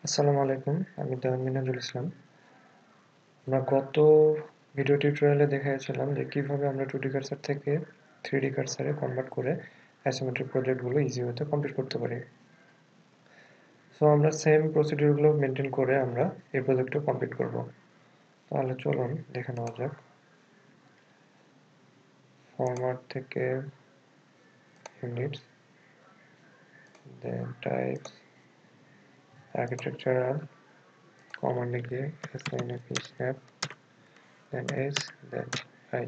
আসসালামু আলাইকুম, আমি দেওয়ান মিনাজুল ইসলাম। আমরা গত ভিডিও টিউটোরিয়ালে দেখিয়েছিলাম যে কিভাবে আমরা 2D কার্সার থেকে 3D কার্সারে কনভার্ট করে অ্যাসাইনমেন্টের প্রজেক্টগুলো ইজি ওয়েতে কমপ্লিট করতে পারি। সো আমরা সেম প্রসিডিউরগুলো মেনটেন করে আমরা এই প্রজেক্টটা কমপ্লিট করব। তাহলে চলুন দেখে নেওয়া যাক। ফরম্যাট থেকে ইউনিটস, দেন টাইপস, আর্কিটেকচারাল, কমান্ডে গিয়ে snap snap, then s, then i।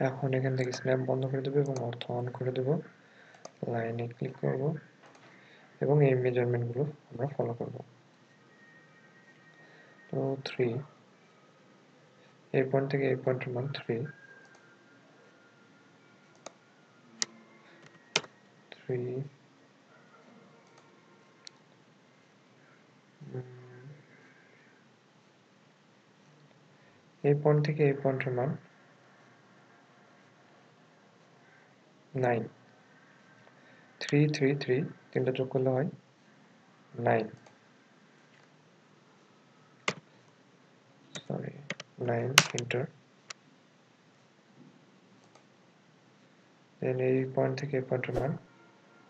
এখন এখান থেকে স্ন্যাপ বন্ধ করে দেবো এবং অর্থ অন করে দেবো। লাইনে ক্লিক করব এবং এই মেজারমেন্টগুলো আমরা ফলো করব। তো 3, এই পয়েন্ট থেকে এই পয়েন্টের মান 3, 3, এই পয়েন্ট থেকে এই পয়েন্টের মান 9, 3, 3, 3, তিনটা যোগ করলে হয় 9, সরি 9, এন্টার। দেন এই পয়েন্ট থেকে এই পয়েন্টের মান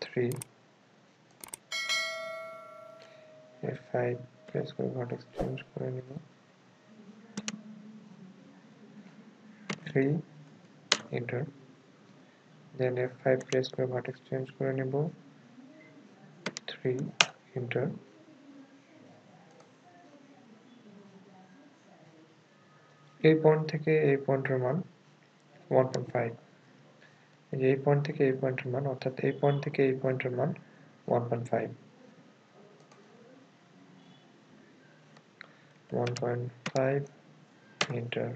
3, F5 প্রেস করে ভার্টেক্স চেঞ্জ করে নিব, 3, এন্টার। দেন F5 প্রেস করে ভার্টেক্স চেঞ্জ করে নিব, 3, এন্টার। এই পয়েন্ট থেকে এই পয়েন্টের মান 1.5, এই পয়েন্ট থেকে এই পয়েন্টের মান, অর্থাৎ এই পয়েন্ট থেকে এই পয়েন্টের মান 1.5, 1.5, enter,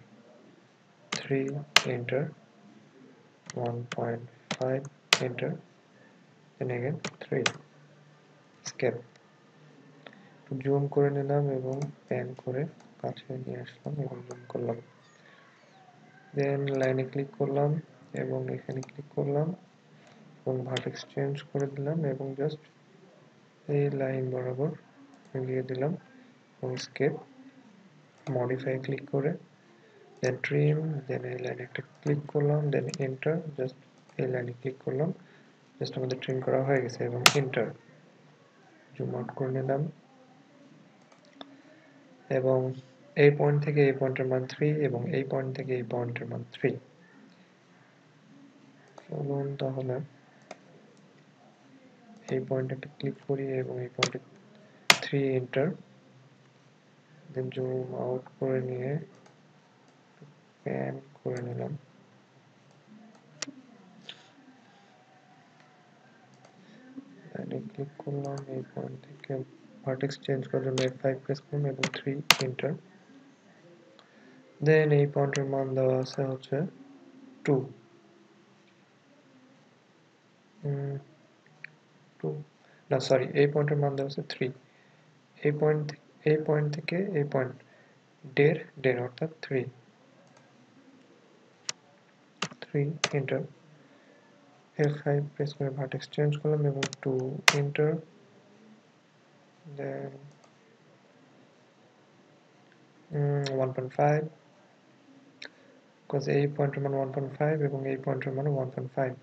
3, enter, 1.5, enter, then again 3, escape। Zoom করে নিলাম এবং প্যান করে কাছে নিয়ে আসলাম এবং জুম করলাম। দেন লাইনে ক্লিক করলাম এবং এখানে ক্লিক করলাম এবং ভার্টেক্স চেঞ্জ করে দিলাম এবং জাস্ট এই লাইন বরাবর মিলিয়ে দিলাম এবং স্কেপ, মডিফাই ক্লিক করে দেন ট্রিম, দেন এই লাইনে একটা ক্লিক করলাম, দেন এন্টার, জাস্ট এই লাইনে ক্লিক করলাম, জাস্ট আমাদের ট্রিম করা হয়ে গেছে এবং এন্টার। জুম আউট করে নিলাম এবং এই পয়েন্ট থেকে এই পয়েন্টের মান 3 এবং এই পয়েন্ট থেকে এই পয়েন্টের মান 3। চলুন তাহলে এই পয়েন্টে ক্লিক করি এবং এই পয়েন্টে 3, এন্টার, দেন জুম আউট করে নিয়ে প্যান করে নিলাম। লাইনে ক্লিক করলাম, এই পয়েন্ট থেকে ভার্টেক্স চেঞ্জ করার জন্য F5 প্রেস করলাম এবং 3, এন্টার। দেন এই পয়েন্টের মান দেওয়া আছে হচ্ছে 2, 2, না সরি, এই পয়েন্টের মান দেওয়া আছে 3, এই পয়েন্ট থেকে এই পয়েন্ট দেড় অর্থাৎ 3, এন্টার। F5 প্রেস করে ভার্টেক্স চেঞ্জ করলাম এবং 2, এন্টার। দেন 1.5, বিকজ এই পয়েন্টের মান 1.5 এবং এই পয়েন্টের মান 1.5।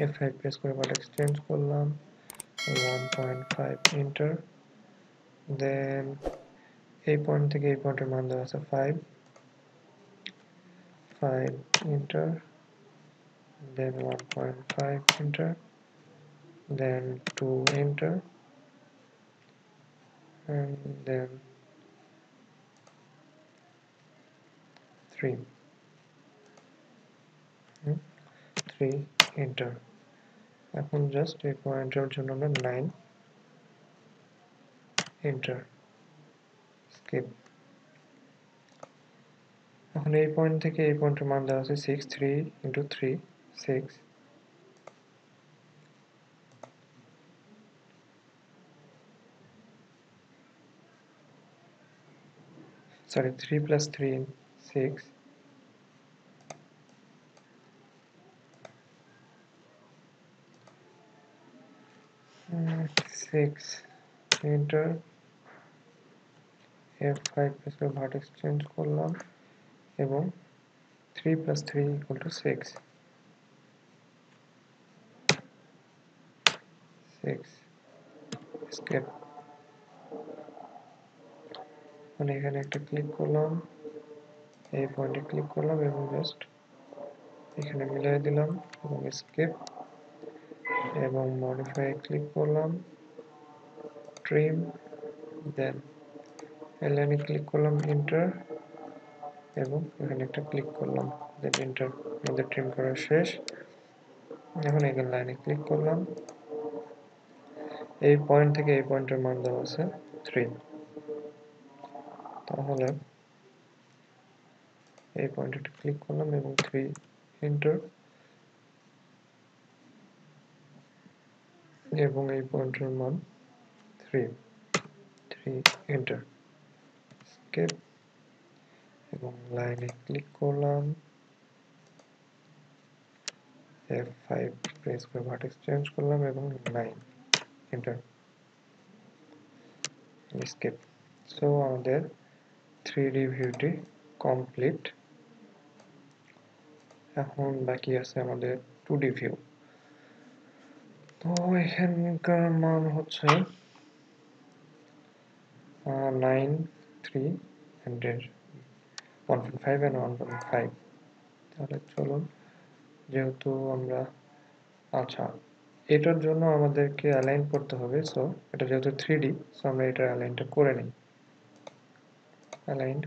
F5 প্রেস করে ভার্টেক্স চেঞ্জ করলাম, 1.5, এন্টার। দেন এই পয়েন্ট থেকে এই পয়েন্টের মান দেওয়া আছে 5, enter, then 1.5, enter, then 2, enter, and then 3, 3, enter. এখন জাস্ট এই পয়েন্টের জন্য আমরা 9, এন্টার, স্কিপ। এখন এই পয়েন্ট থেকে এই পয়েন্টের মান দেওয়া আছে 6, 3 into 3, 6, sorry 3 plus 3, 6, 6 enter F5 press করে ভার্টেক্স চেঞ্জ করলাম এবং 3 plus 3 equal to 6 escape মানে এখানে একটা ক্লিক করলাম এই পয়েন্টে ক্লিক করলাম এবং জাস্ট এখানে মিলাই দিলাম এবং escape এবং modify ক্লিক করলাম trim দেন এলাইনে ক্লিক করলাম এন্টার এবং এখানে একটা ক্লিক করলাম দেন এন্টার আমাদের ট্রিম করা শেষ এখন এখানে লাইনে ক্লিক করলাম এই পয়েন্ট থেকে এই পয়েন্টের মান দেওয়া আছে 3 তাহলে এই পয়েন্টে ক্লিক করলাম এবং 3 এন্টার এবং এই পয়েন্টের মান 3 এন্টার escape এবং লাইনে ক্লিক করলাম F5 প্রেস করে ভার্টেক্স চেঞ্জ করলাম এবং 9 এন্টার escape সো আমাদের 3D ভিউটি কমপ্লিট এখন বাকি আছে আমাদের 2D ভিউ তো এখানকার মান হচ্ছে 9 3 and 1.5 and 1.5 তাহলে চলুন যেহেতু আমরা আচ্ছা এটার জন্য আমাদেরকে অ্যালাইন করতে হবে সো এটা যেহেতু 3D সো আমরা এটা অ্যালাইনটা করে নিই অ্যালাইন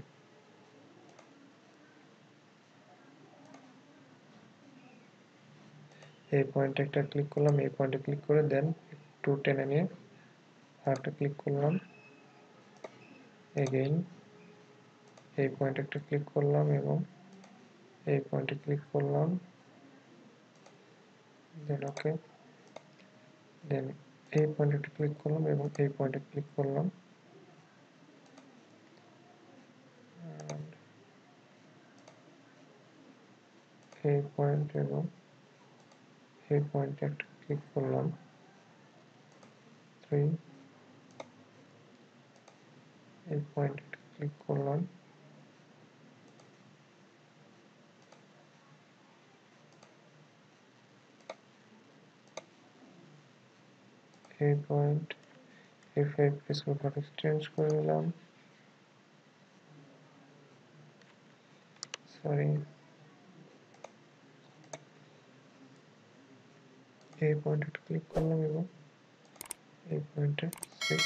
এই পয়েন্টে একটা ক্লিক করলাম এই পয়েন্টে ক্লিক করে দেন একটু টেনে নিয়ে আরেকটা ক্লিক করলাম এগেইন এই পয়েন্টে একটা ক্লিক করলাম এবং এই পয়েন্টে ক্লিক করলাম দেন ওকে দেন এই পয়েন্টে একটা ক্লিক করলাম এবং এই পয়েন্টে ক্লিক করলাম এই পয়েন্ট এবং এই পয়েন্টে একটা ক্লিক করলাম 3 এই পয়েন্টে একটা ক্লিক করলাম এই পয়েন্ট F5 প্রেস করে ভার্টেক্স চেঞ্জ করে দিলাম সরি এই পয়েন্টে একটা ক্লিক করলাম এবং এই পয়েন্টে 6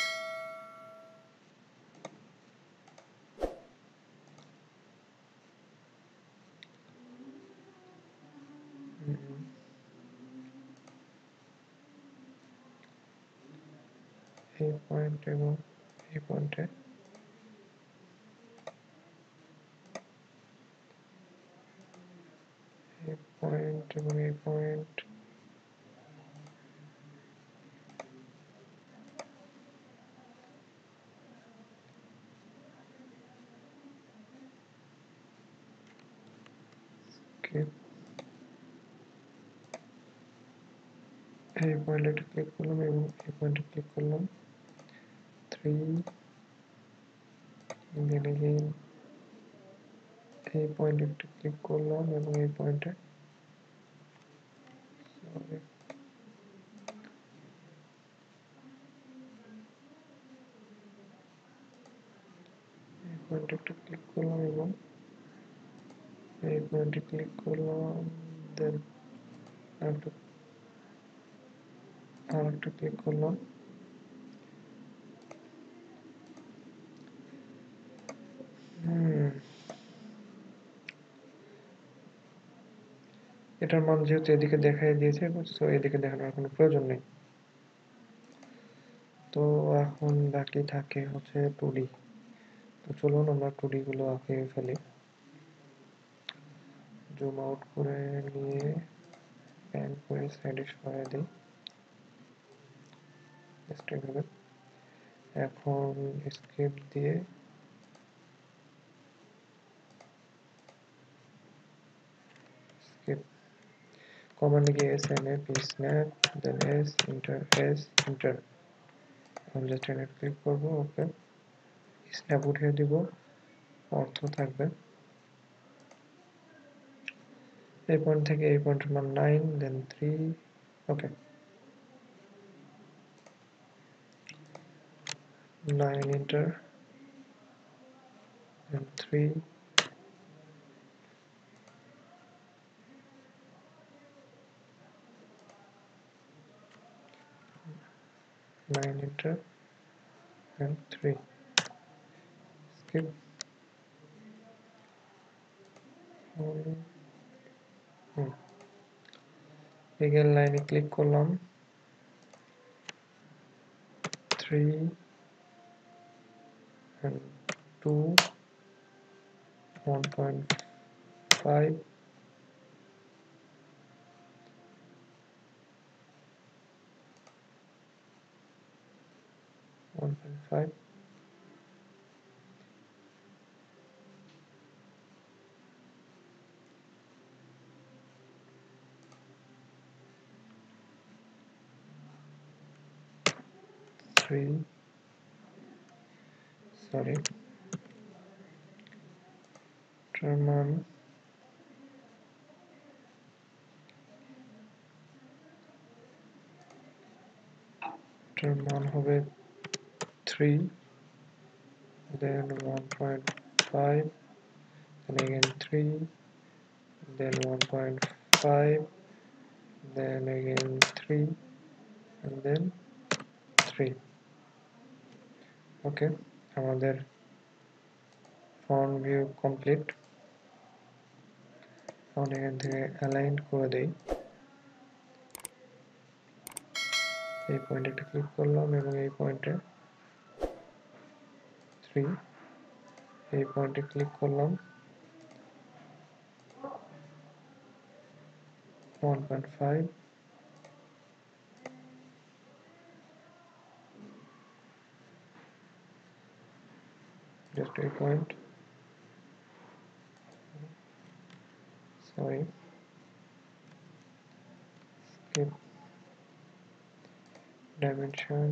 এই পয়েন্ট এবং এই পয়েন্টে এই পয়েন্ট এবং এই পয়েন্ট এই পয়েন্টে একটা ক্লিক করলাম এবং এই পয়েন্টে ক্লিক করলাম 3 দেন এগেইন এই পয়েন্টে একটা ক্লিক করলাম এবং এই পয়েন্টে এই পয়েন্টে একটা ক্লিক করলাম এবং এই পয়েন্টে ক্লিক করলাম দেন আরেকটা ক্লিক করলাম এটার মান যেহেতু এদিকে দেখাই দিয়েছে তো এদিকে দেখানোর কোনো প্রয়োজন নেই তো এখন বাকি থাকে হচ্ছে 2D তো চলুন আমরা 2D গুলো আঁকে ফেলি জুম আউট করে নিয়ে প্যান করে সাইডে সরাই দিই এইভাবে এখন স্কেপ দিয়ে স্কেপ কমান্ড গিয়ে S N A P snap then S enter আমি জাস্ট এখানে ক্লিক করব, ওকে, স্ন্যাপ উঠিয়ে দিব, অর্থ থাকবে এই পয়েন্ট থেকে এই পয়েন্টের মান 9, then 3, okay, 9 enter, then 3, 9 enter and 3, skip, again লাইনে ক্লিক করলাম, 3 and 2, 1.5, 1.5, three, sorry, মান হবে 3, then 1.5, then again 3, then 1.5, then again 3, and then 3. Okay, আমাদের ফন্ট ভিউ কমপ্লিট। এখন এখান থেকে অ্যালাইন করে দেই, এই পয়েন্টে একটা ক্লিক করলাম এবং এই পয়েন্টে 3, এই পয়েন্টে ক্লিক করলাম 1.5, just a point, sorry, skip, dimension,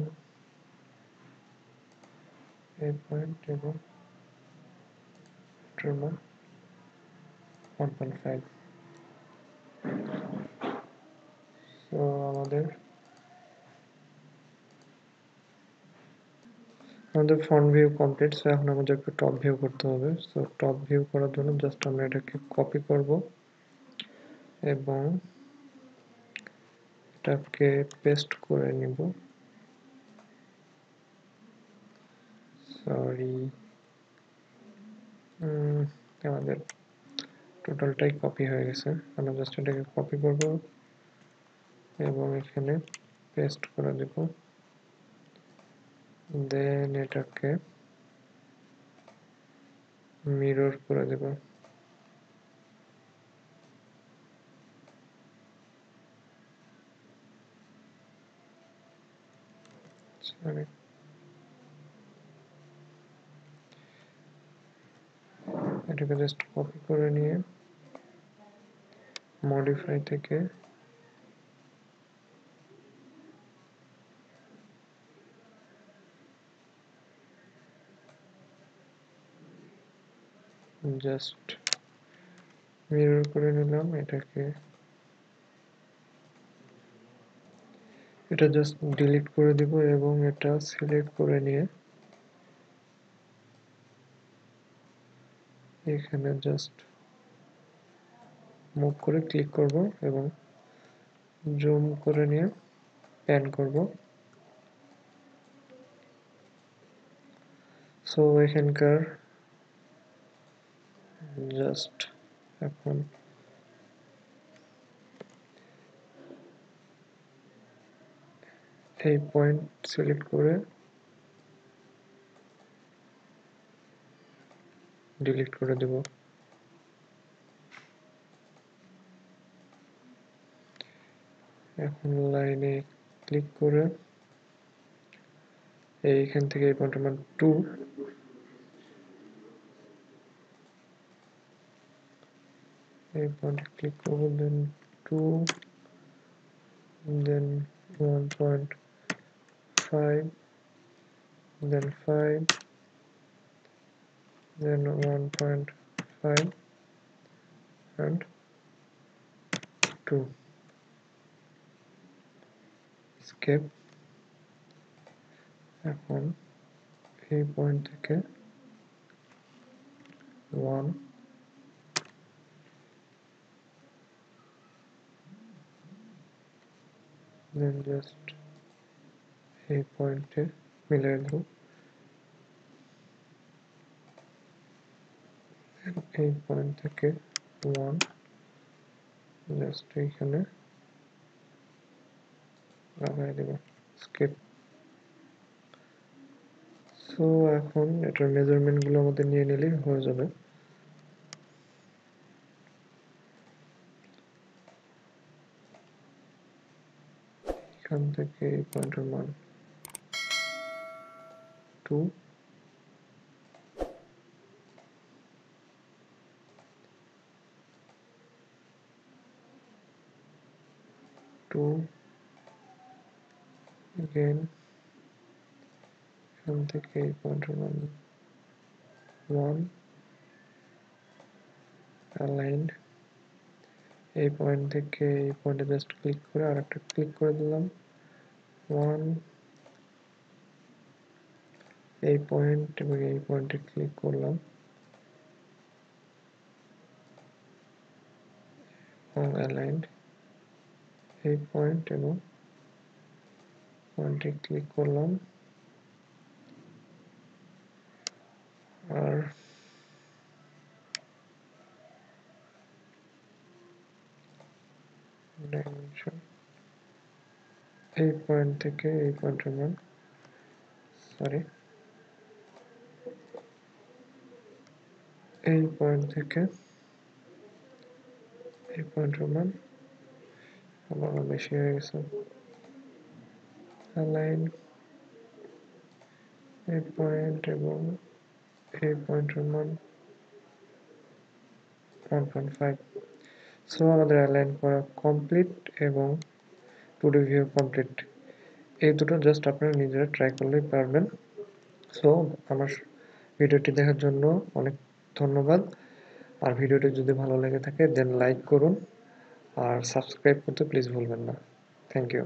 a point এবং trimmer 1.5. so আমাদের ফন্ট ভিউ কমপ্লিট। সো এখন আমাদের একটু টপ ভিউ করতে হবে। সো টপ ভিউ করার জন্য জাস্ট আমরা এটাকে কপি করব এবং এটাকে পেস্ট করে নিব, সরি, আমাদের টোটালটাই কপি হয়ে গেছে। আমরা জাস্ট এটাকে কপি করব এবং এখানে পেস্ট করে দেব, দেন এটাকে মিরর করে দেব। সরি, এটাকে জাস্ট কপি করে নিয়ে মডিফাই থেকে জাস্ট মিরর করে নিলাম, এটা জাস্ট ডিলিট করে দিব এবং এটা সিলেক্ট করে নিয়ে এখানে জাস্ট মুভ করে ক্লিক করব এবং জুম করে নিয়ে প্যান করব। সো এখানকার জাস্ট এখন এই পয়েন্ট সিলেক্ট করে ডিলিট করে দেব। এখন লাইনে ক্লিক করে এইখান থেকে এই পয়েন্টের মান 2, এই পয়েন্টে ক্লিক করব, দেন 2, দেন 1.5, then 5, then 1.5 and 2. Escape. এখন এই পয়েন্ট থেকে 1, then just এই পয়েন্টে মিলাই দেব, এই পয়েন্ট থেকে 1 জাস্ট এইখানে লাগাই দেব, স্কেপ। সো এখন এটার মেজারমেন্ট গুলো আমাদের নিয়ে নিলেই হয়ে যাবে। এখান থেকে এই পয়েন্টের মান 2, 2 again, এখান থেকে এই পয়েন্টের মান 1, aligned, এই পয়েন্ট থেকে এই পয়েন্টে জাস্ট ক্লিক করে আরেকটা ক্লিক করে দিলাম, 1, এই পয়েন্ট এবং এই পয়েন্টে ক্লিক করলাম এবং aligned, এই পয়েন্ট এবং পয়েন্টে ক্লিক করলাম আর ডাইমেনশন, এই পয়েন্ট থেকে এই পয়েন্টের মান, সরি, এই পয়েন্ট থেকে এই পয়েন্টের মান আবার বেশি হয়ে গেছে, অ্যালাইন, এই পয়েন্ট এবং এই পয়েন্টের মান 1.5। সো আমাদের অ্যালাইন করা কমপ্লিট এবং 2D ভিউ কমপ্লিট। এই দুটো জাস্ট আপনারা নিজেরা ট্রাই করলেই পারবেন। সো আমার ভিডিওটি দেখার জন্য অনেক ধন্যবাদ। আর ভিডিওটি যদি ভালো লেগে থাকে দেন লাইক করুন আর সাবস্ক্রাইব করতে প্লিজ ভুলবেন না। Thank you.